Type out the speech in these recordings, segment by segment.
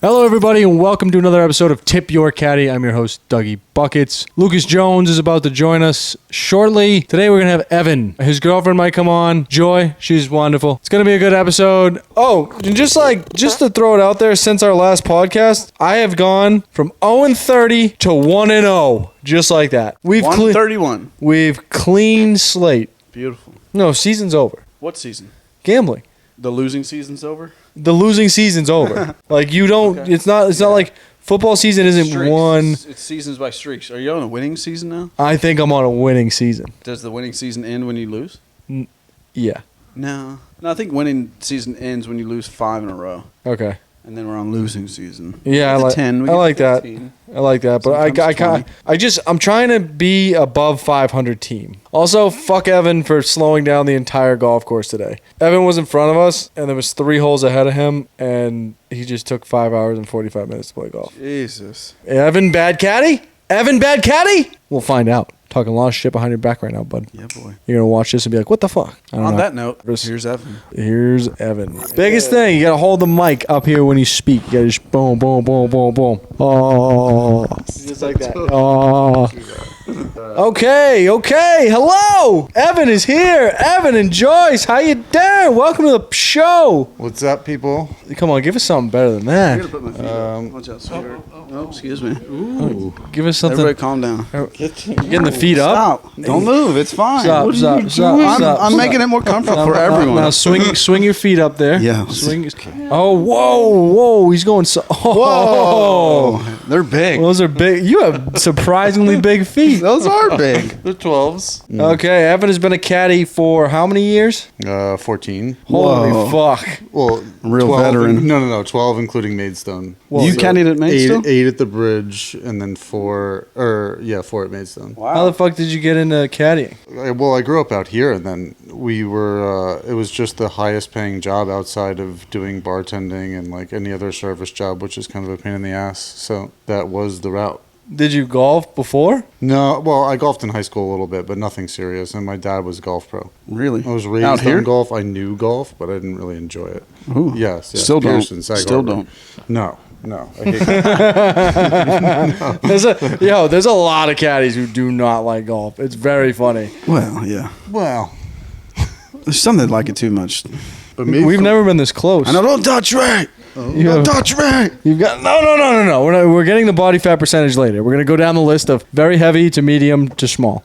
Hello, everybody, and welcome to another episode of Tip Your Caddy. I'm your host, Dougie Buckets. Lucas Jones is about to join us shortly. Today, we're going to have Evan. His girlfriend might come on. Joy, she's wonderful. It's going to be a good episode. Oh, and just to throw it out there, since our last podcast, I have gone from 0-30 to 1-0, just like that. 131. We've clean slate. Beautiful. No, season's over. What season? Gambling. The losing season's over? The losing season's over. Like, you don't, Okay. it's not like football season isn't Streaks. one. It's seasons by streaks. Are you on a winning season now? I think I'm on a winning season. Does the winning season end when you lose? Yeah. No, I think winning season ends when you lose 5 in a row. Okay. And then we're on losing season. Yeah, We get to 10, we I get like to that. 15. I like that, but I'm trying to be above 500 team. Also, fuck Evan for slowing down the entire golf course today. Evan was in front of us, and there was 3 holes ahead of him, and he just took 5 hours and 45 minutes to play golf. Jesus. Evan, bad caddy? Evan, bad caddy? We'll find out. Talking a lot of shit behind your back right now, bud. Yeah, boy. You're going to watch this and be like, what the fuck? I don't On know. that note, here's Evan. Here's Evan. Biggest thing, you gotta hold the mic up here when you speak. You gotta just boom, boom, boom, boom, boom. Oh, just like that. Oh. Okay. Hello, Evan is here. Evan and Joyce, how you doing? Welcome to the show. What's up, people? Come on, give us something better than I'm that. going to put my feet up. Watch out, sweetheart. Oh, excuse me. Ooh. Give us something. Everybody calm down. Getting the feet up. Stop. Don't move. It's fine. Stop. I'm making it more comfortable for everyone. Now swing your feet up there. Yeah. Swing. Oh, whoa. He's going so. Oh. Whoa. They're big. Those are big. You have surprisingly big feet. Those are big. They're 12s. Okay, Evan has been a caddy for how many years? 14. Holy Whoa. fuck. Well, Real 12 veteran. No, 12 including Maidstone. Well, You so caddied at Maidstone? 8 at the bridge, and then 4 at Maidstone. How the fuck did you get into caddying? I grew up out here, and then we were, it was just the highest paying job outside of doing bartending and like any other service job, which is kind of a pain in the ass. So that was the route. Did you golf before? No, well, I golfed in high school a little bit, but nothing serious. And my dad was a golf pro. Really? I was raised Out here? on golf. I knew golf, but I didn't really enjoy it. Ooh. Yes. Still don't. Pearson, Sag Still Harbor. don't. No. I hate that. There's a lot of caddies who do not like golf. It's very funny. Well, yeah. Well, There's some that like it too much. but maybe We've never been this close. I know. Don't touch me. Don't touch me. You've got no. We're getting the body fat percentage later. We're gonna go down the list of very heavy to medium to small.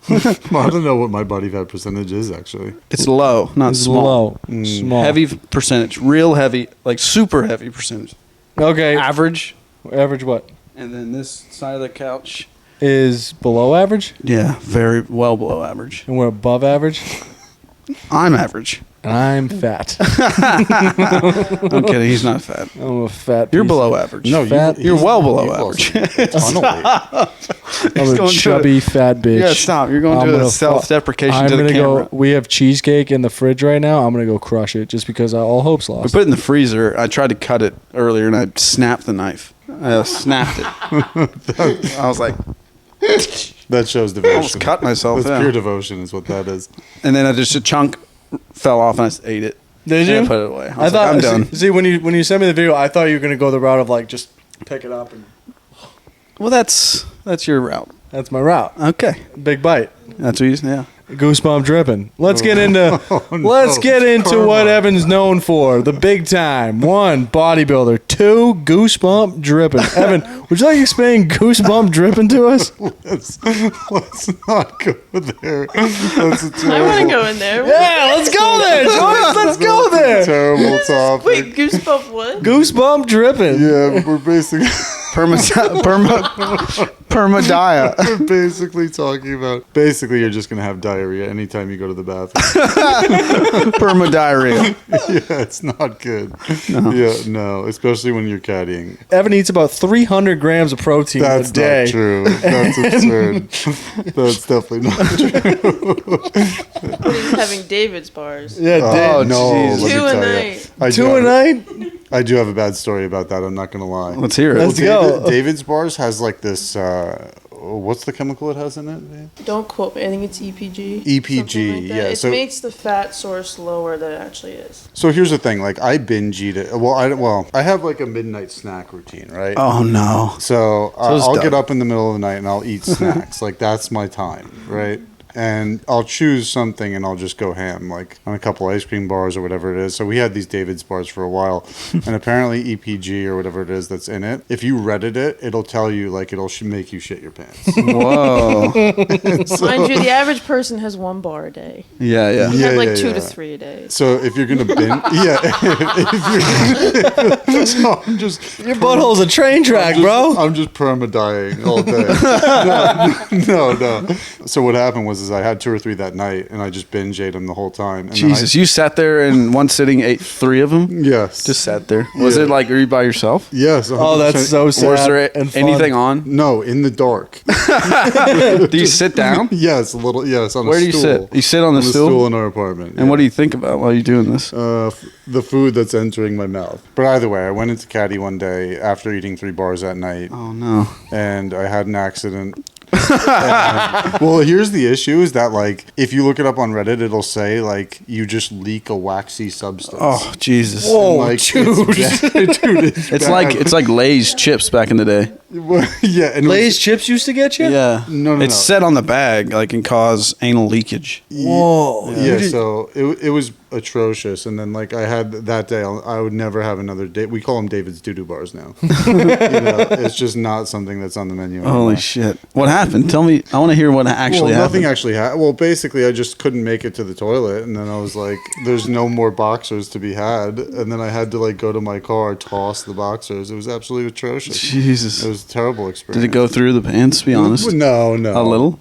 I don't know what my body fat percentage is actually. It's low, not It's small. low, small, Heavy percentage. Real heavy. Like super heavy percentage. Okay, Average. average what And then this side of the couch. is below average, Yeah. Very well below average. and we're above average. I'm average. And I'm fat. I'm kidding. He's not fat. I'm a fat. You're piece below of- average. No, Fat. You're well below you've average. lost a ton of weight. I'm a going chubby fat bitch. Yeah, stop. You're going I'm to gonna a self-deprecation I'm to the gonna camera. go. We have cheesecake in the fridge right now. I'm gonna go crush it just because all hope's We lost. put it in the freezer. I tried to cut it earlier, and I snapped the knife. I snapped it. I was like, That shows I devotion. almost cut myself. That's Yeah. pure devotion is what that is. And then a chunk fell off, and I just ate it. Did And you? I put it away. I I was thought. like, I'm done. See, when you sent me the video, I thought you were gonna go the route of like just pick it up and Well, that's your route. that's my route. Okay, Big bite. that's what you. Yeah. Goosebump dripping. Let's get into Karma. what Evan's known for. The big time. 1, bodybuilder. 2, goosebump dripping. Evan, would you like to explain goosebump dripping to us? Let's not go there. That's a terrible, I want to go in there. Yeah, let's go there, Joyce. Let's go there. terrible topic. Wait, goosebump what? Goosebump dripping. Yeah, we're basically Permadiet. we're basically talking about you're just gonna have diarrhea anytime you go to the bathroom. Permadiarrhea. Yeah, it's not good. Yeah, no, especially when you're caddying. Evan eats about 300 grams of protein That's a day. not true. That's absurd. That's definitely not true. He's having David's bars. Yeah, Oh, Dave. no, let me 2 a tell you. night. I do 2 a have- night? I do have a bad story about that. I'm not gonna lie. Let's hear it. Let's go. David's Bars has like this what's the chemical it has in it, babe? Don't quote me. I think it's EPG. EPG, something like that. yeah, It so- makes the fat source lower than it actually is. So here's the thing, like I binge eat it. Well, I have like a midnight snack routine, right? Oh no. So does I'll Doug. get up in the middle of the night and I'll eat snacks. Like that's my time, right? And I'll choose something and I'll just go ham, like on a couple ice cream bars or whatever it is. So we had these David's bars for a while, and apparently EPG or whatever it is that's in it, if you Reddit it, it'll tell you like it'll make you shit your pants. Whoa. Mind you, the average person has 1 bar a day. Yeah, yeah. You Yeah, have like yeah, 2 yeah. to 3 a day. So if you're gonna binge, yeah, if you're, so I'm just Your butthole's a train track, bro. I'm just perma dying all day. No. So what happened was I had 2 or 3 that night, and I just binge ate them the whole time. And Jesus, you sat there in one sitting, ate 3 of them? then yes, Just sat there. Was Yeah. it like, were you by yourself? yes. Oh, that's 100%. so sad. Was there and fun. anything on? No, in the dark. Do you sit down? Yes, a little. Yes, on Where a do you stool. sit? You sit on the stool? in our apartment. And what do you think about while you're doing this? The food that's entering my mouth. But either way, I went into Caddie one day after eating 3 bars that night, Oh, no. and I had an accident. Well, here's the issue: is that like if you look it up on Reddit, it'll say like you just leak a waxy substance. Oh, Jesus. Whoa, And, like, dude. It's bad. It's like Lay's chips back in the day. Yeah, and it was- Lay's chips used to get you? Yeah. No, It's no. set on the bag, like, and cause anal leakage. Whoa. Yeah, so it was atrocious, and then like I had that day, I would never have another day. We call them David's doo-doo bars now. It's just not something that's on the menu anymore. Holy shit. What happened? Tell me. I want to hear what actually Well, nothing happened. actually happened. Well, basically, I just couldn't make it to the toilet, and then I was like, "There's no more boxers to be had," and then I had to like go to my car, toss the boxers. It was absolutely atrocious. Jesus. It was a terrible experience. Did it go through the pants, be honest? No. A little?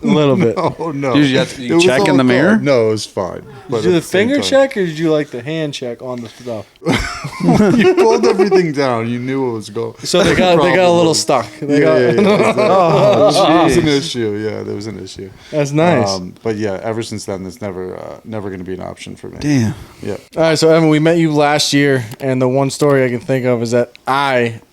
A little bit. Oh no! Did you have to- you It was check all in the mirror? gone. No, it was fine. But Did you do at the the same finger time- check or did you like the hand check on the stuff? You pulled everything down. You knew what was going. So they got a little Problem. stuck. They Yeah, got, yeah, yeah. There was an jeez. issue. Yeah, there was an issue. That's nice. But yeah, ever since then, it's never going to be an option for me. Damn. Yeah. All right, so Evan, we met you last year, and the one story I can think of is that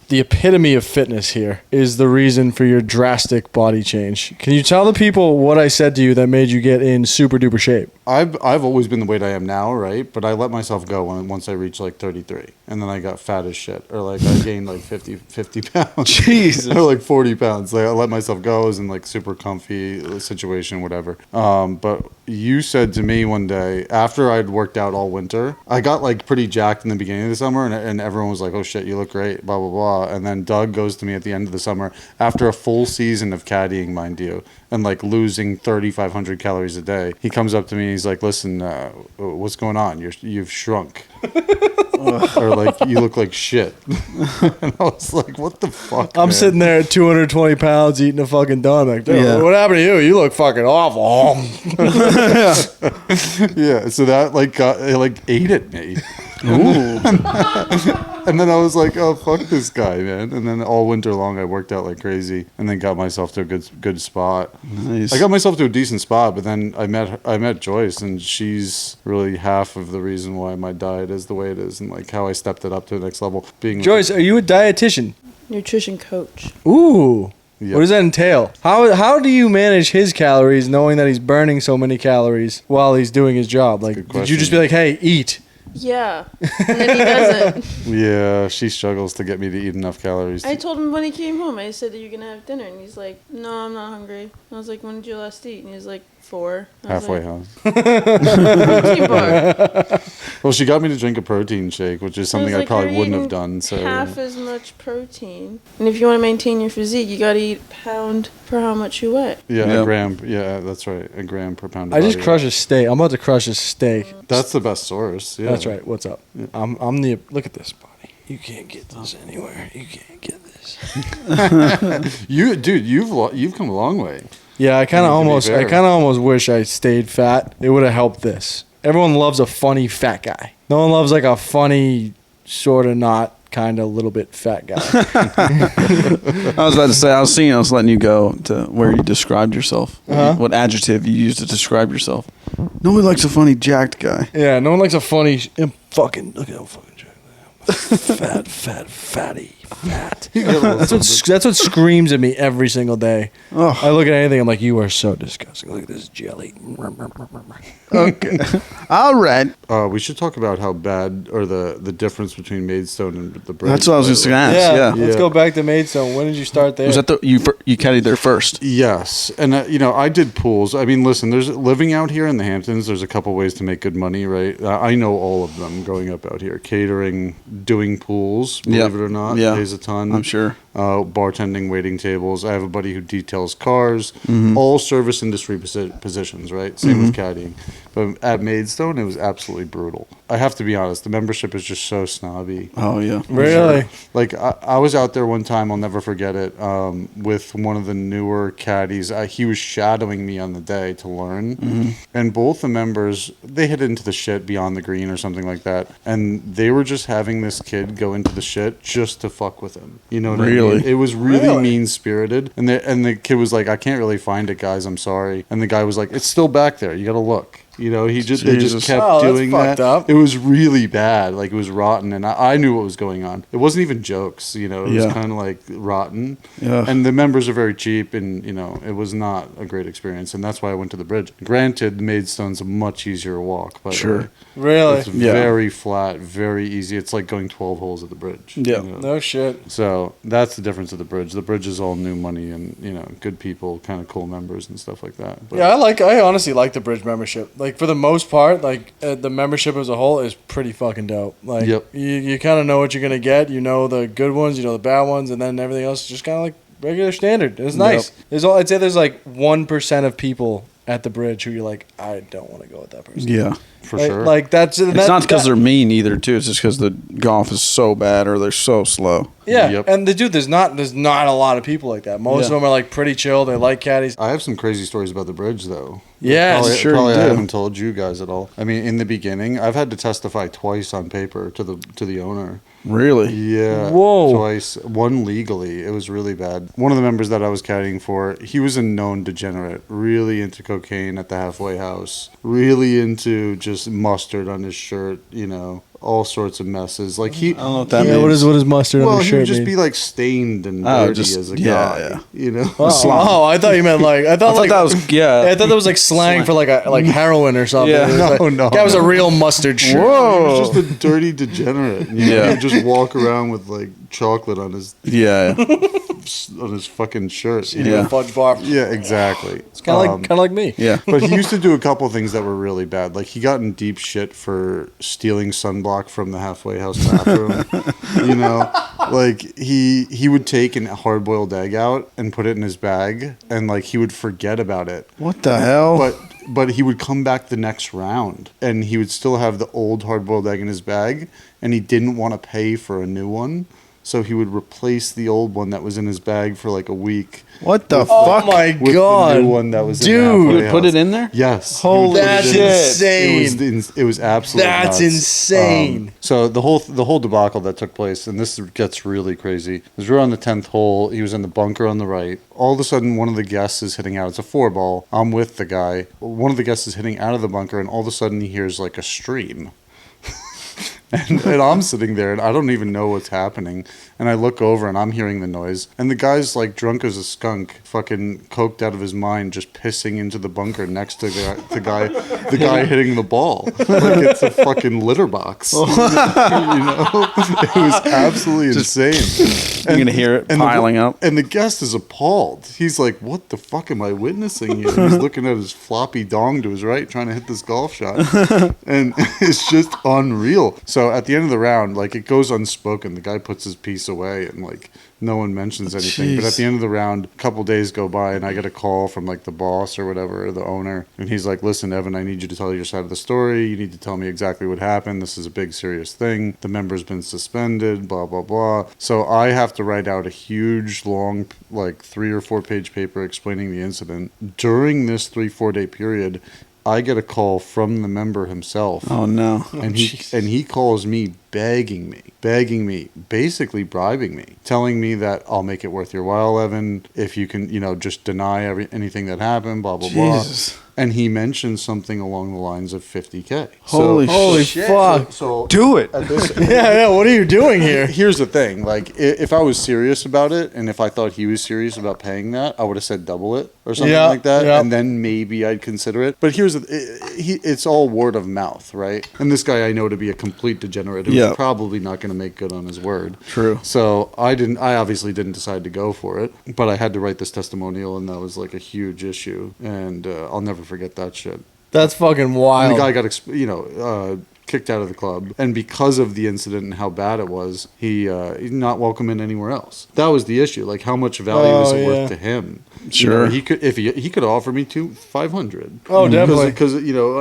the epitome of fitness here, is the reason for your drastic body change. Can you tell the people what I said to you that made you get in super duper shape? I've always been the weight I am now, right? But I let myself go once I reached like 33, and then I got fat as shit, or like I gained like 50 pounds. Jesus. Or like 40 pounds. Like I let myself go. I was in like super comfy situation, whatever. But you said to me one day after I'd worked out all winter, I got like pretty jacked in the beginning of the summer, and everyone was like, "Oh shit, you look great," blah blah blah. And then Doug goes to me at the end of the summer after a full season of caddying, mind you, and like losing 3,500 calories a day. He comes up to me and he's like, "Listen, what's going on? You've shrunk." Or like you look like shit. And I was like, what the fuck? I'm man? sitting there at 220 pounds eating a fucking donut. Like, dude, Yeah. what happened to you? You look fucking awful. Yeah, so that like it like ate at me. Ooh. And then I was like, oh fuck this guy, man. And then all winter long I worked out like crazy, and then got myself to a good spot. Nice. I got myself to a decent spot, but then I met Joyce, and she's really half of the reason why my diet is the way it is, and like how I stepped it up to the next level. Being Joyce, are you a dietitian? Nutrition coach. Ooh. Yeah. What does that entail? How do you manage his calories knowing that he's burning so many calories while he's doing his job? Like, Good did you just be question. like, hey, eat? Yeah. And then he doesn't. Yeah, she struggles to get me to eat enough calories. I told him when he came home, I said, "Are you going to have dinner?" And he's like, "No, I'm not hungry." I was like, "When did you last eat?" And he was like, 4. I was Halfway like, home. "Protein bar." Well, she got me to drink a protein shake, which is something I was like, probably "You're wouldn't have eating done. So half as much protein. And if you want to maintain your physique, you got to eat a pound per how much you weigh. yeah, Yeah. a gram. Yeah, that's right. A gram per pound. Of I just body crushed weight. a steak. I'm about to crush a steak. That's the best source. Yeah. That's right. What's up? I'm the look at this body. You can't get this anywhere. You can't get this. You've come a long way. Yeah, I kind of I mean, to be almost fair. wish I stayed fat. It would have helped this. Everyone loves a funny fat guy. No one loves like a funny sort of not kind of little bit fat guy. I was about to say, I was letting you go to where you described yourself. Uh-huh. What adjective you used to describe yourself. Nobody likes a funny jacked guy. Yeah, no one likes a funny fucking look at how fucking jacked I am. Fat fatty. fat. That's what screams at me every single day. Oh. I look at anything, I'm like, you are so disgusting. Look at this jelly. Okay. All right. We should talk about how bad, or the difference between Maidstone and the bridge. That's what I was just going to ask. Yeah. Let's go back to Maidstone. When did you start there? Was that you caddied there first? Yes, and I did pools. I mean, listen, there's living out here in the Hamptons. There's a couple ways to make good money, right? I know all of them growing up out here. Catering, doing pools, believe it or not, pays a ton. I'm sure. Bartending, waiting tables. I have a buddy who details cars. All service industry positions, right? Same with caddying. But at Maidstone, it was absolutely brutal. I have to be honest. The membership is just so snobby. Oh, yeah. Really? Like, I was out there one time, I'll never forget it, with one of the newer caddies. He was shadowing me on the day to learn. And both the members, they hit into the shit beyond the green or something like that. And they were just having this kid go into the shit just to fuck with him. You know what I mean? It was really mean-spirited. And the kid was like, I can't really find it, guys. I'm sorry. And the guy was like, it's still back there. You got to look. You know, they just kept doing that. Up. It was really bad. Like, it was rotten. And I knew what was going on. It wasn't even jokes, you know. It was kind of like rotten. Yeah. And the members are very cheap. And, you know, it was not a great experience. And that's why I went to the bridge. Granted, Maidstone's a much easier walk. But sure. Really? It's very flat, very easy. It's like going 12 holes at the bridge. Yeah. You know? No shit. So that's the difference of the bridge. The bridge is all new money and, you know, good people, kind of cool members and stuff like that. But I honestly like the bridge membership. Like, for the most part, like, the membership as a whole is pretty fucking dope. Like, you kind of know what you're going to get. You know the good ones, you know the bad ones, and then everything else is just kind of like regular standard. It's nice. I'd say there's like 1% of people at the bridge who you're like, I don't want to go with that person. Yeah. For sure. Like, it's not because they're mean either, too. It's just because the golf is so bad or they're so slow. Yeah, and there's not a lot of people like that. Most of them are like pretty chill. They like caddies. I have some crazy stories about the bridge, though. Yeah, probably I haven't told you guys at all. I mean, in the beginning, I've had to testify twice on paper to the owner. Really? Yeah. Whoa. Twice. One legally. It was really bad. One of the members that I was caddying for, he was a known degenerate. Really into cocaine at the halfway house. Really into just mustard on his shirt, you know. All sorts of messes. Like I don't know what that means. What is mustard on the shirt? Well, he would just be like stained and dirty as a guy. Yeah. You know. Oh, I thought you meant like I thought that was I thought that was like slang for like heroin or something. Yeah. No. That was a real mustard shirt. Whoa. He was just a dirty degenerate. You know? He would just walk around with like chocolate on his on his fucking shirt. You a fudge bar. Yeah, exactly. It's kind of like me. Yeah. But he used to do a couple things that were really bad. Like, he got in deep shit for stealing sunblock from the halfway house bathroom. You know, like he would take a hard-boiled egg out and put it in his bag, and like he would forget about it. What the hell? But he would come back the next round, and he would still have the old hard-boiled egg in his bag, and he didn't want to pay for a new one. So he would replace the old one that was in his bag for like a week. What the fuck? Oh my with god! The new one that was Dude, in the you would put it in there? Yes. Holy That's shit! insane. It was absolutely That's nuts. insane. So the whole debacle that took place, and this gets really crazy. As we were on the 10th hole, he was in the bunker on the right. All of a sudden, one of the guests is hitting out. It's a 4-ball. I'm with the guy. One of the guests is hitting out of the bunker, and all of a sudden he hears like a stream. And I'm sitting there, and I don't even know what's happening. And I look over, and I'm hearing the noise. And the guy's like drunk as a skunk, fucking coked out of his mind, just pissing into the bunker next to the guy hitting the ball. Like it's a fucking litter box. You know? It was absolutely insane. You're going to hear it piling up. And the guest is appalled. He's like, what the fuck am I witnessing here? He's looking at his floppy dong to his right, trying to hit this golf shot. And it's just unreal. So at the end of the round, like, it goes unspoken. The guy puts his piece away, and like no one mentions anything. Jeez. But at the end of the round, a couple days go by, and I get a call from like the boss or whatever, or the owner, and he's like, listen, Evan, I need you to tell your side of the story. You need to tell me exactly what happened. This is a big serious thing. The member's been suspended, blah blah blah. So I have to write out a huge long, like 3 or 4 page paper explaining the incident. During this 3-4 day period, I get a call from the member himself. Oh no. And he calls me begging me, basically bribing me, telling me that I'll make it worth your while, Evan, if you can, just deny anything that happened, blah, blah, Jesus. blah. and he mentioned something along the lines of 50K. Holy shit. fuck. So Do it. at this, Yeah, what are you doing here? here's the thing. Like, if I was serious about it, and if I thought he was serious about paying that, I would have said double it or something Yeah, like that, yeah. and then maybe I'd consider it. But here's it's all word of mouth, right? And this guy I know to be a complete degenerate who's Yeah. probably not going to make good on his word. True. So I obviously didn't decide to go for it, but I had to write this testimonial, and that was like a huge issue, and I'll never forget that shit. That's fucking And wild. the guy got kicked out of the club, and because of the incident and how bad it was, he's not welcome in anywhere else. That was the issue. Like, how much value is it worth to him? Sure. He could he could offer me $500. Oh, definitely. Because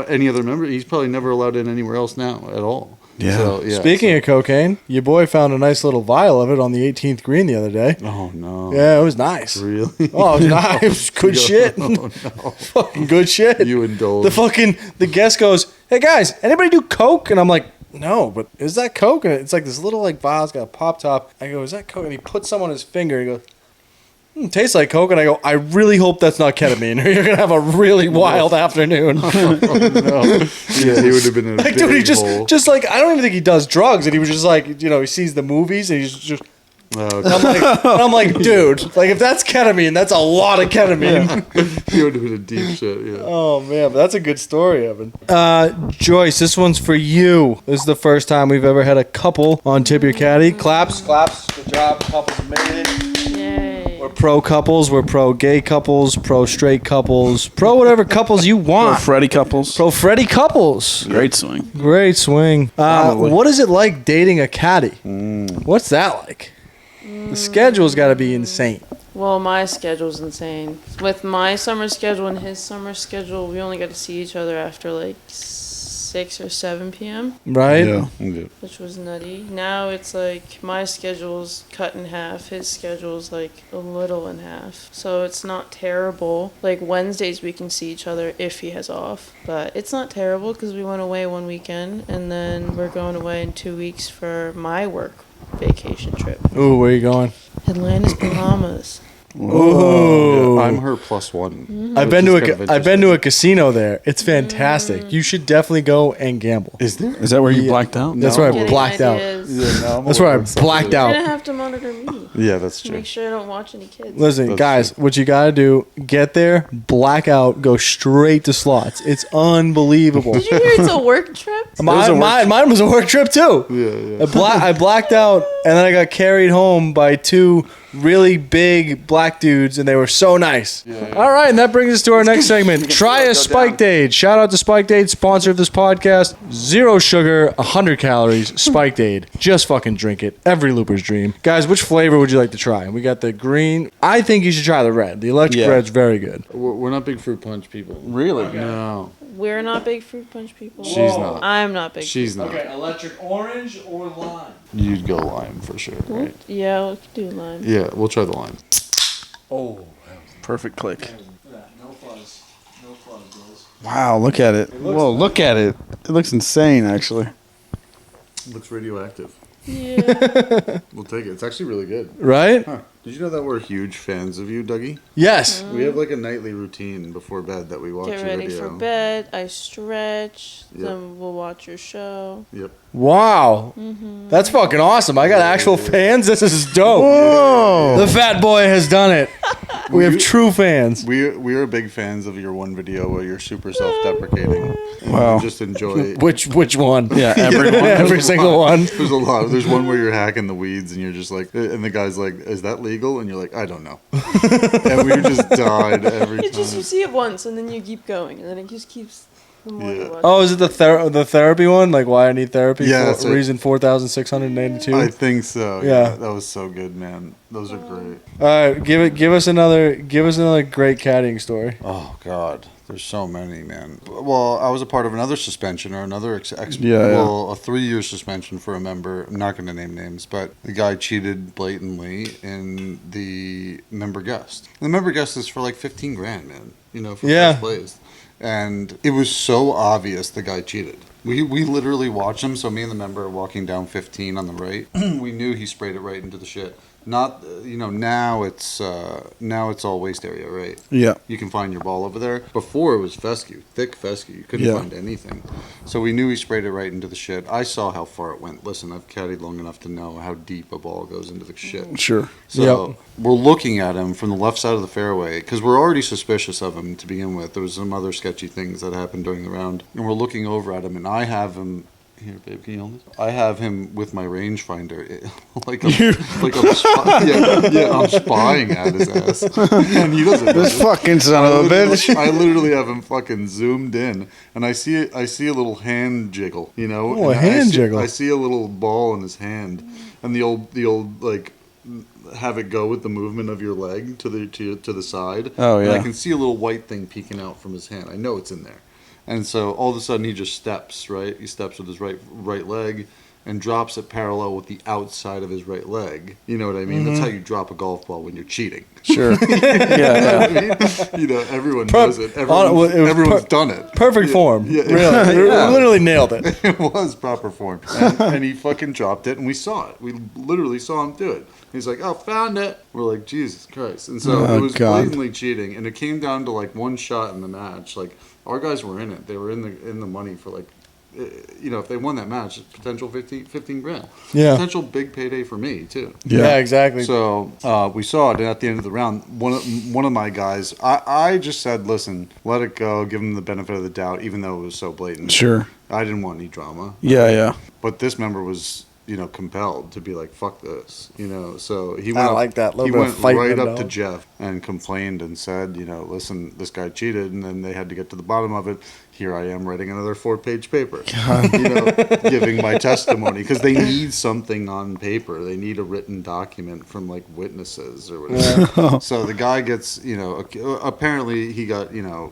any other member, he's probably never allowed in anywhere else now at all. Yeah. So, Speaking of cocaine, your boy found a nice little vial of it on the 18th green the other day. Oh no. Yeah, it was nice. Really? Oh, it was nice. It was good shit. Oh no. Fucking good shit. You indulge. The guest goes, "Hey guys, anybody do coke?" And I'm like, "No, but is that coke?" And it's like this little like vial, it's got a pop top. I go, "Is that coke?" And he puts some on his finger. He goes, "Tastes like coke." And I go, "I really hope that's not ketamine, or you're gonna have a really wild afternoon." Oh, no. Yeah, he would have been in a Like, big dude, he hole. just like, I don't even think he does drugs. And he was just like, he sees the movies and he's just. Oh, I'm like, dude, like if that's ketamine, that's a lot of ketamine. he would have been in deep shit. Yeah. Oh man, but that's a good story, Evan. Joyce, this one's for you. This is the first time we've ever had a couple on Tip Your Caddy. Claps. Good job. Couples have made it. Yay. We're pro couples. We're pro gay couples. Pro straight couples. Pro whatever couples you want. Freddy couples. Pro Freddy couples. Great swing. Great swing. Probably. What is it like dating a caddy? What's that like? The schedule's got to be insane. Well, my schedule's insane. With my summer schedule and his summer schedule, we only got to see each other after like 6 or 7 p.m., Right? Yeah. which was nutty. Now it's like my schedule's cut in half, his schedule's like a little in half. So it's not terrible. Like Wednesdays we can see each other if he has off. But it's not terrible because we went away one weekend and then we're going away in 2 weeks for my work vacation trip. Ooh, where you going? Atlantis, Bahamas. Ooh. Yeah, I'm her +1. I've Which been is to kind of I've been to a interesting. casino there. It's fantastic. You should definitely go and gamble. Is there? Is that where you Yeah. blacked out? That's No. where I Getting blacked out. ideas. Yeah, no, I'm That's where I aware of something. blacked You're out. gonna have to monitor me. Yeah, that's To true. make sure I don't watch any kids. Listen, That's guys, what you gotta do, get there, black out, go straight to slots. It's unbelievable. Did you hear it's a work trip? Mine was a work trip too. Yeah. I blacked out, and then I got carried home by two really big black dudes, and they were so nice. All right, and that brings us to our next segment. Try a Spiked Aid. Shout out to Spiked Aid, sponsor of this podcast. 0 sugar, 100 calories. Spiked Aid. Just fucking drink it. Every looper's dream. Guys, which flavor would you like to try? We got the green. I think you should try the red. The electric Yeah. red's very good. We're not big fruit punch people. Really? No, We're not big fruit punch people. she's not. I'm not big. She's not. electric orange or lime? You'd go lime for sure, right? Yeah, we could do lime. Yeah, we'll try the lime. Oh, Perfect click. no fuzz. No fuzz, boys. Wow, look at it. Whoa, look at it. It looks insane, actually. Looks radioactive. Yeah. We'll take it. It's actually really good. Right? Huh. Did you know that we're huge fans of you, Dougie? Yes. We have like a nightly routine before bed that we watch Get your ready video. for bed. I stretch. Yep. Then we'll watch your show. Yep. Wow. That's fucking awesome. I got actual fans. This is dope. Whoa. The fat boy has done it. We have true fans. We are big fans of your one video where you're super self-deprecating. Wow. We just enjoy. Which one? Yeah, everyone. Every single one. There's a lot. There's one where you're hacking the weeds and you're just like, and the guy's like, "Is that legal?" And you're like, "I don't know." And we just died every It's just you time. see it once and then you keep going and then it just keeps the more you Yeah. watch. Oh, is it the therapy one? Like why I need therapy? Yeah, For that's it. reason 4,682. I think so. Yeah. That was so good, man. Those are great. All right, give us another great caddying story. Oh God, there's so many, man. Well, I was a part of another suspension or another Yeah. well, a 3-year suspension for a member. I'm not going to name names, but the guy cheated blatantly in the member guest. The member guest is for like 15 grand, man. For Yeah. first place. And it was so obvious the guy cheated. We literally watched him. So me and the member are walking down 15 on the right. We knew he sprayed it right into the shit. Not, now it's all waste area, right? Yeah. You can find your ball over there. Before it was fescue, thick fescue. You couldn't find anything. So we knew he sprayed it right into the shit. I saw how far it went. Listen, I've caddied long enough to know how deep a ball goes into the shit. Sure. So we're looking at him from the left side of the fairway because we're already suspicious of him to begin with. There was some other sketchy things that happened during the round. And we're looking over at him, and I have him. Here, babe, can you hold this? I have him with my rangefinder, I'm spying at his ass, and he doesn't. This fucking son of a bitch. I literally have him fucking zoomed in, and I see a little hand jiggle, Oh, a hand jiggle. I see a little ball in his hand, and the old like have it go with the movement of your leg to the side. Oh yeah. And I can see a little white thing peeking out from his hand. I know it's in there. And so all of a sudden he just steps, right? He steps with his right leg and drops it parallel with the outside of his right leg. You know what I mean? That's how you drop a golf ball when you're cheating. Sure. Yeah. Everyone knows it. Everyone's done it. Perfect form. Yeah. Really. You literally nailed it. It was proper form. And he fucking dropped it, and we saw it. We literally saw him do it. He's like, oh, found it. We're like, Jesus Christ. And so it was blatantly cheating, and it came down to like one shot in the match. Like, our guys were in it. They were in the money for like, if they won that match, potential 15 grand. Yeah. Potential big payday for me too. Yeah, exactly. So we saw it, and at the end of the round, one of my guys, I just said, listen, let it go, give him the benefit of the doubt, even though it was so blatant. Sure. I didn't want any drama. Yeah. But this member was, compelled to be like, fuck this, So he I went. like that. He Little bit went of fighting right it up out. to Jeff and complained and said, listen, this guy cheated, and then they had to get to the bottom of it. Here I am writing another 4-page paper, giving my testimony because they need something on paper. They need a written document from like witnesses or whatever. So the guy gets, apparently he got,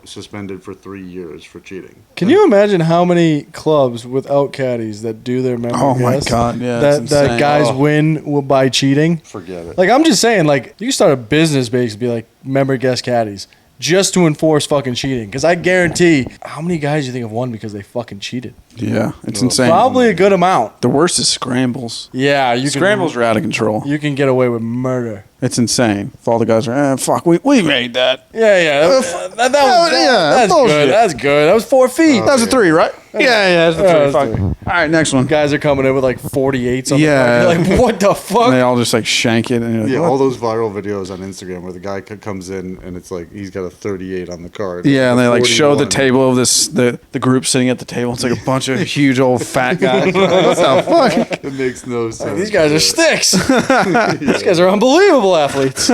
suspended for 3 years for cheating. Can you imagine how many clubs without caddies that do their member Oh my guests God, yeah, it's that insane. guys Oh. win by cheating? Forget it. Like, I'm just saying, like, you start a business base to be like member guest caddies just to enforce fucking cheating. Because I guarantee, how many guys do you think have won because they fucking cheated? Yeah, it's insane. Probably a good amount. The worst is scrambles. Yeah, Scrambles are out of control. You can get away with murder. It's insane. If all the guys are, fuck, we made that. Yeah. That's bullshit. good. That's good. That was 4 feet. That was a 3, right? Yeah, that's a 3. that's Fuck. three. All right, next one. Guys are coming in with like 48s on Yeah. the back. You're like, what the fuck? And they all just like shank it. And you're like, Yeah, what? all those viral videos on Instagram where the guy comes in and it's like he's got a 38 on the card. Yeah, and they like show the 41. table of the group sitting at the table. It's like a bunch of huge old fat guys. What the fuck? It makes no sense. These guys are sticks. These guys are unbelievable athletes.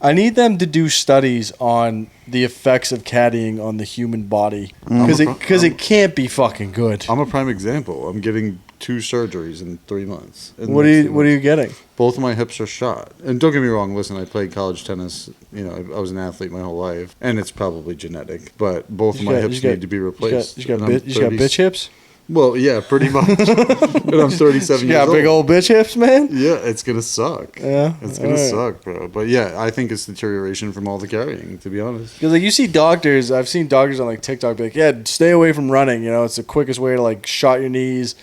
I need them to do studies on the effects of caddying on the human body because it can't be fucking good. I'm a prime example. I'm getting 2 surgeries in 3 months. What are you getting? Both of my hips are shot. And don't get me wrong. Listen, I played college tennis. I was an athlete my whole life, and it's probably genetic. But both of my hips need to be replaced. You got And I'm bitch hips? Well, yeah, pretty much. And I'm 37 You years got old. big old bitch hips, man? Yeah, it's gonna suck. Yeah, It's gonna suck, bro. But yeah, I think it's deterioration from all the carrying, to be honest. Because like you see doctors, I've seen doctors on like TikTok be like, yeah, stay away from running. It's the quickest way to like shot your knees,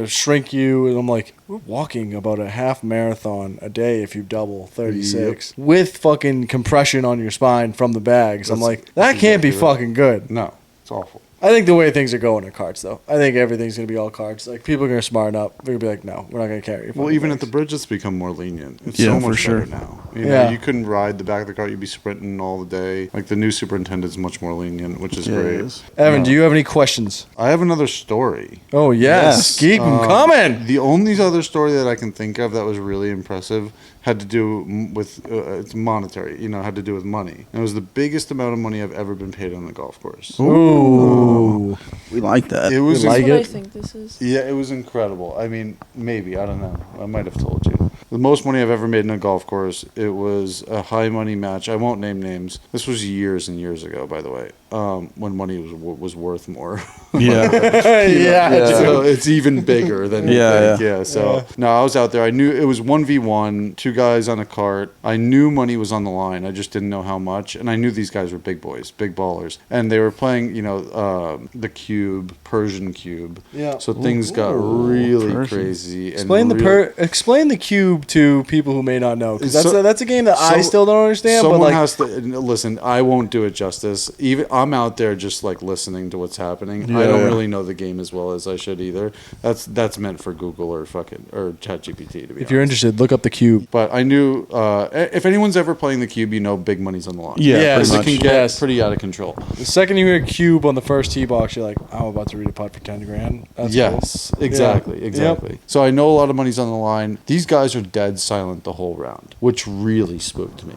shrink you. And I'm like, we're walking about a half marathon a day if you double 36 with fucking compression on your spine from the bags. I'm like, that can't be fucking good. No, it's awful. I think the way things are going are carts, though. I think everything's going to be all carts. Like, people are going to smarten up. They're going to be like, no, we're not going to carry you. Well, even at the bridge, it's become more lenient. It's Yeah, so for much sure. better now. Yeah. You couldn't ride the back of the cart. You'd be sprinting all the day. Like, the new superintendent's much more lenient, which is Yeah, it great. is. Evan, do you have any questions? I have another story. Oh, yes. Keep them coming. The only other story that I can think of that was really impressive had to do with it's monetary. Had to do with money. And it was the biggest amount of money I've ever been paid on the golf course. Ooh. We like that. It was like That's what I it? think this is. Yeah, it was incredible. I mean, maybe, I don't know. I might have told you. The most money I've ever made in a golf course, it was a high money match. I won't name names. This was years and years ago, by the way. when money was worth more. Yeah. So it's even bigger than you think. Yeah. So no, I was out there. I knew it was 1v1, 2 guys on a cart. I knew money was on the line. I just didn't know how much. And I knew these guys were big boys, big ballers. And they were playing, the cube, Persian cube. Yeah. So things got really crazy. Explain explain the cube to people who may not know, because that's a game that I so- still don't understand. Someone But like, has to listen. I won't do it justice. Even I'm out there just like listening to what's happening. I don't really know the game as well as I should either. That's meant for Google or ChatGPT to be honest. if you're interested, look up the cube. But I knew if anyone's ever playing the cube, big money's on the line. Yeah, because it pretty can much. get Yes. pretty out of control. The second you hear cube on the first tee box, you're like, I'm about to read a putt for 10 grand. That's Yes, cool. exactly, Yeah. exactly. So I know a lot of money's on the line. These guys are dead silent the whole round, which really spooked me.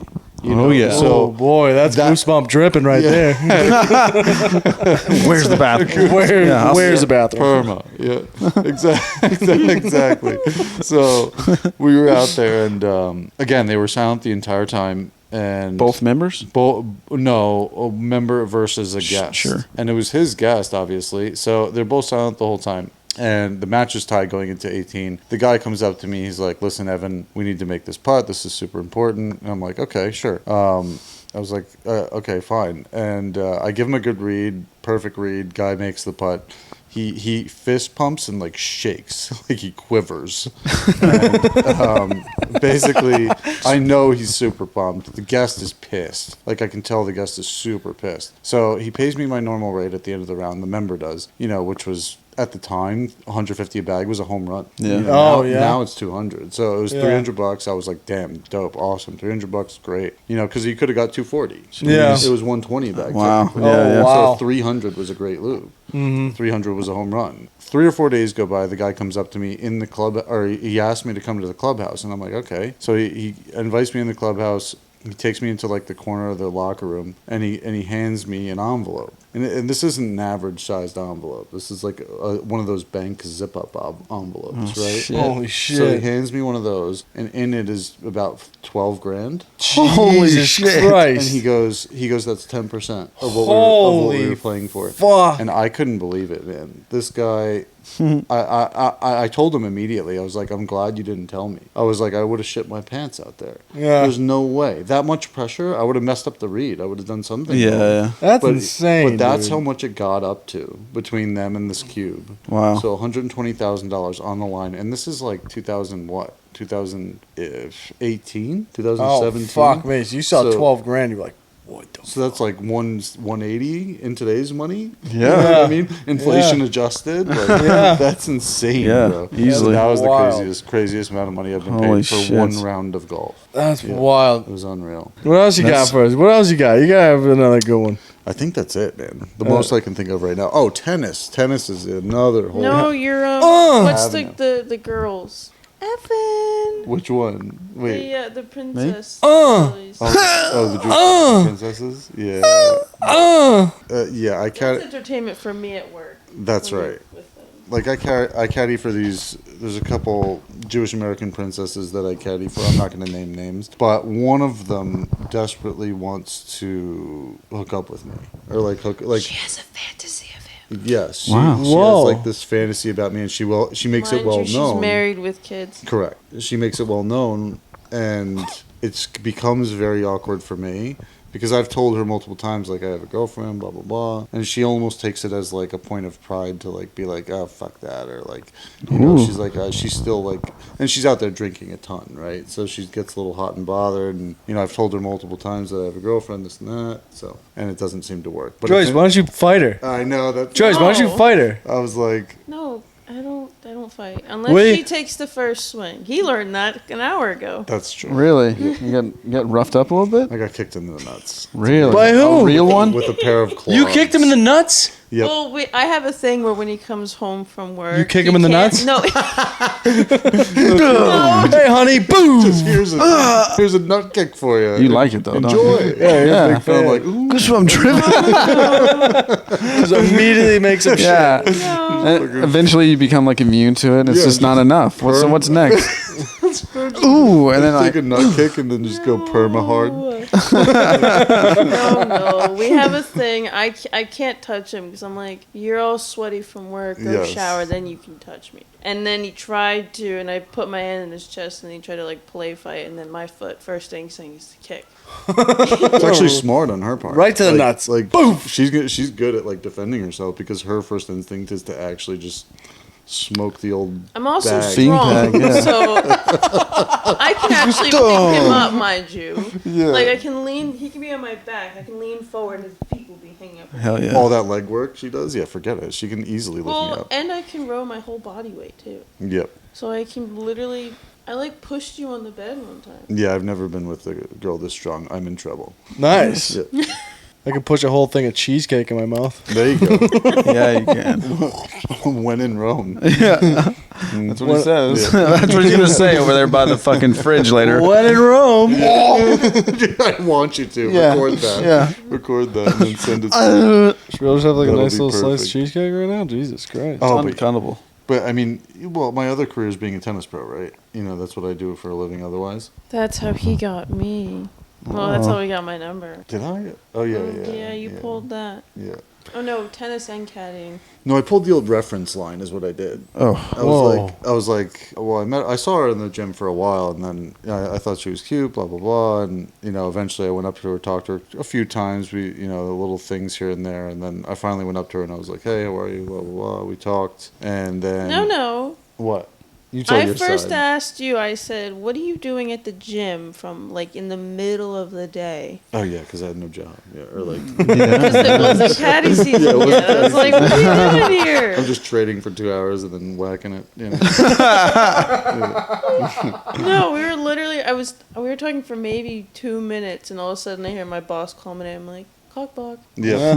Oh So boy, that's goosebump dripping right there. Where's the bathroom? Where's the bathroom? Perma, yeah, exactly. So we were out there, and again, they were silent the entire time. And Both members? No, a member versus a guest. Sure. And it was his guest, obviously. So they're both silent the whole time. And the match is tied going into 18. The guy comes up to me. He's like, "Listen, Evan, we need to make this putt. This is super important." And I'm like, "Okay, sure." I was like, "Okay, fine." And I give him a good read, perfect read. Guy makes the putt. He fist pumps and like shakes, like he quivers. And, basically, I know he's super pumped. The guest is pissed. Like I can tell the guest is super pissed. So he pays me my normal rate at the end of the round. The member does, which was at the time, 150 a bag was a home run. Yeah. Now it's 200. So it was Yeah. $300. I was like, damn, dope, awesome. $300, great. Because he could have got 240. So Yeah. It was 120 a bag. Wow. technically. Yeah, wow. So 300 was a great loop. 300 was a home run. 3 or 4 days go by. The guy comes up to me in the club, or he asked me to come to the clubhouse, and I'm like, okay. So he invites me in the clubhouse. He takes me into like the corner of the locker room, and he hands me an envelope. And this isn't an average sized envelope. This is like one of those bank zip up envelopes, right? shit. Holy So he shit. hands me one of those, and in it is about 12 grand. Holy Jesus shit. Christ. And he goes, that's 10% of what Holy we were playing for. fuck. And I couldn't believe it, man. This guy, I told him immediately. I was like, I'm glad you didn't tell me. I was like, I would have shit my pants out there. Yeah. There's no way. That much pressure, I would have messed up the read. I would have done something. Yeah, wrong. yeah. That's But- insane. But that's dude. how much it got up to between them and this cube. Wow. So $120,000 on the line, and this is like 2000 what? 2018, 2017. Oh, fuck me. So you saw So- 12 grand, you're like, what the So that's like 180 in today's money. Yeah. You know what I mean, inflation adjusted. Like, Yeah. that's insane, Yeah, bro. easily. That was Wild. the craziest amount of money I've been Holy paid for shit. one round of golf. That's Yeah. wild. It was unreal. What else you That's- got for us? What else you got? You gotta have another good one. I think that's it, man. The most I can think of right now. Oh, tennis. Tennis is another whole. No, you're what's the girls? Evan. Which one? Wait. The princess. Oh, the Jewish princesses. Yeah. Yeah. I That's can't. entertainment for me at work. That's when right. you're with them. Like I caddy for these. There's a couple Jewish American princesses that I caddy for. I'm not going to name names, but one of them desperately wants to hook up with me, or like She has a fantasy of him. Yes. She, Wow. she Whoa. has like this fantasy about me, and she makes Mind it well you, known. She's married with kids. Correct. She makes it well known, and it becomes very awkward for me because I've told her multiple times, like, I have a girlfriend, blah, blah, blah. And she almost takes it as, like, a point of pride to, like, be like, oh, fuck that. Or, like, she's like, she's still, like, and she's out there drinking a ton, right? So she gets a little hot and bothered. And, I've told her multiple times that I have a girlfriend, this and that. So, and it doesn't seem to work. But Joyce, why don't you fight her? I know that. Joyce, why don't you No. fight her? I was like, No, I don't fight unless Wait. she takes the first swing. He learned that an hour ago. that's true. Really? You got roughed up a little bit? I got kicked into the nuts. Really? By who? A real one? With a pair of claws. You kicked him in the nuts? Yep. Well, I have a thing where when he comes home from work, You kick he him in the can't- nuts? No, Hey, honey, boom! Here's a nut kick for you. You like it, though, don't Enjoy. you? Yeah. Yeah. And I'm like, ooh. Goosebump driven. Just immediately makes him Yeah. And eventually you become like immune to it. It's Yeah, just not enough. What's next? Ooh, and then Take like a nut kick and then just go perma hard. No. We have a thing. I can't touch him because I'm like, you're all sweaty from work or Yes. shower, then you can touch me. And then he tried to, and I put my hand in his chest, and he tried to like play fight, and then my foot, first thing is to kick. It's actually smart on her part. Right to the nuts. Like, boom. She's good at like defending herself because her first instinct is to actually just smoke the old. I'm also bag. strong, Beanbag, yeah. so I can actually pick him up, mind you. Yeah. Like I can lean. He can be on my back. I can lean forward, and his feet will be hanging up. Hell yeah. All that leg work she does, yeah, forget it. She can easily lift me Well, up. and I can row my whole body weight too. Yep. So I can literally. I like pushed you on the bed one time. Yeah, I've never been with a girl this strong. I'm in trouble. Nice. Yeah. I could push a whole thing of cheesecake in my mouth. There you go. Yeah, you can. When in Rome. Yeah. That's what he says. That's what he's going to say over there by the fucking fridge later. When in Rome. I want you to Yeah. record that. Yeah. Record that and then send it. Should we all just have like a That'll nice be little slice of perfect. cheesecake right now? Jesus Christ. Oh, but, Uncountable. but I mean, well, my other career is being a tennis pro, right? You know, that's what I do for a living. Otherwise, That's how he got me. Well, that's how he got my number. did I? Oh yeah, yeah. Yeah, you pulled that. Yeah. Oh no, tennis and caddying. No, I pulled the old reference line. Is what I did. Oh. I was like, well, I saw her in the gym for a while, and then I thought she was cute, blah blah blah, and eventually I went up to her, talked to her a few times. We, little things here and there, and then I finally went up to her and I was like, hey, how are you? Blah blah blah. We talked, and then No. what? You tell I your first side. asked you, I said, what are you doing at the gym from like in the middle of the day? Oh yeah, because I had no job. Yeah, or like Because it wasn't caddy season yet. I was like, what are you doing here? I'm just trading for 2 hours and then whacking it. No, we were literally, we were talking for maybe 2 minutes, and all of a sudden I hear my boss call me, and I'm like, cock block. Yeah.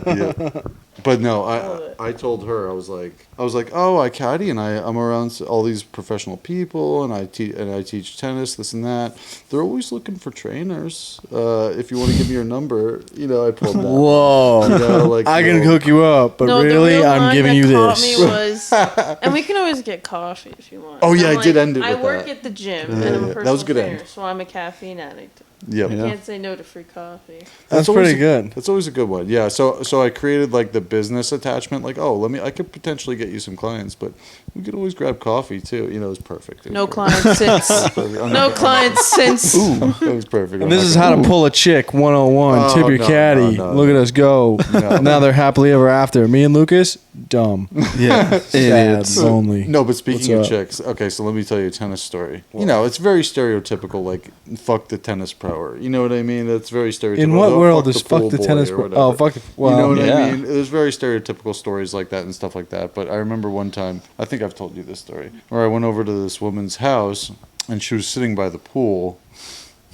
Yeah. But no, Love it. I told her I was like, oh, I caddy and I'm around all these professional people and I teach tennis, this and that. They're always looking for trainers. If you want to give me your number, I pulled that. Whoa. I can hook you up, but No, the really, real I'm line giving that you caught this. me was, and we can always get coffee if you want. Oh, yeah, I'm I did end it I with work that. at the gym, Yeah, and I'm a yeah. personal That was a good trainer, end. so I'm a caffeine addict. Yep. I Yeah. can't say no to free coffee. That's always pretty good. That's always a good one. Yeah. So I created like the business attachment. Like, oh, I could potentially get you some clients, but we could always grab coffee too. It was perfect. It was No perfect. clients since. No clients since. It was perfect. And this is how to pull a chick 101. Oh, Tip your no, caddy. no, no. Look at us go. No. Now they're happily ever after. Me and Lucas, dumb. Yeah. Sad, Idiots. lonely. No, but speaking of What's up? chicks, okay, so let me tell you a tennis story. It's very stereotypical, like, fuck the tennis proer. You know what I mean? That's very stereotypical. In what Oh, world is pool fuck the boy tennis or pro? whatever. Oh, fuck. Well, You know what yeah. I mean? There's very stereotypical stories like that and stuff like that. But I remember one time, I think I've told you this story, where I went over to this woman's house, and she was sitting by the pool,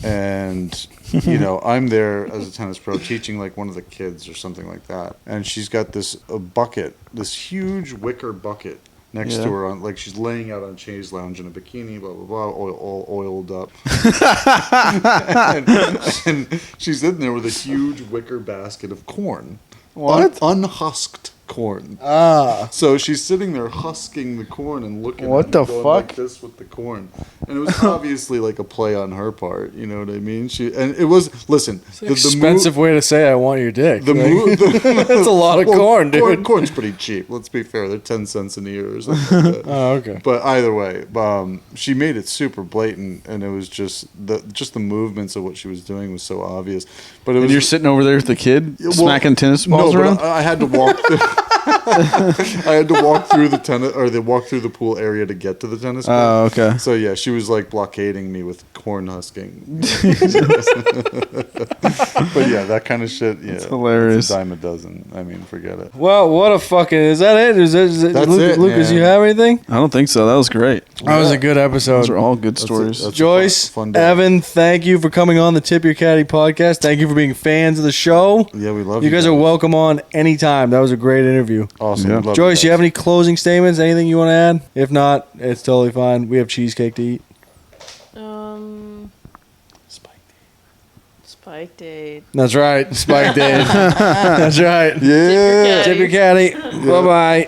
and I'm there as a tennis pro teaching like one of the kids or something like that, and she's got this bucket, this huge wicker bucket next Yeah. to her, on like she's laying out on chaise lounge in a bikini, blah blah blah, all oiled up, and she's in there with a huge wicker basket of corn, unhusked corn. So she's sitting there husking the corn and looking What at the me going like fuck? this with the corn. And it was obviously like a play on her part, you know what I mean? And it was, listen, Expensive way to say I want your dick. the Like, move, that's a lot of corn, dude. Corn's pretty cheap. Let's be fair. They're 10 cents an ear or something like that. Oh, okay. But either way, she made it super blatant, and it was just the movements of what she was doing was so obvious. But it was And you're sitting over there with the kid, Well, smacking tennis balls no, around? but I had to walk. I had to walk through the walk through the pool area to get to the tennis court. Oh, okay. So yeah, she was like blockading me with corn husking. But yeah, that kind of shit. Yeah, That's hilarious. It's a dime a dozen. I mean, forget it. Well, what a fucking... Is that it? Is it That's it, Lucas, man. you have anything? I don't think so. That was great. That was a good episode. Those are all good stories. That's a Joyce, fun day. Evan, thank you for coming on the Tip Your Caddy podcast. Thank you for being fans of the show. Yeah, we love You guys are welcome on anytime. That was a great interview. Awesome. Yeah. Love Joyce, guys. you have any closing statements? Anything you want to add? If not, it's totally fine. We have cheesecake to eat. Spike date. That's right. Spike Dave. That's right. Yeah. Tip Your Caddy. Bye-bye.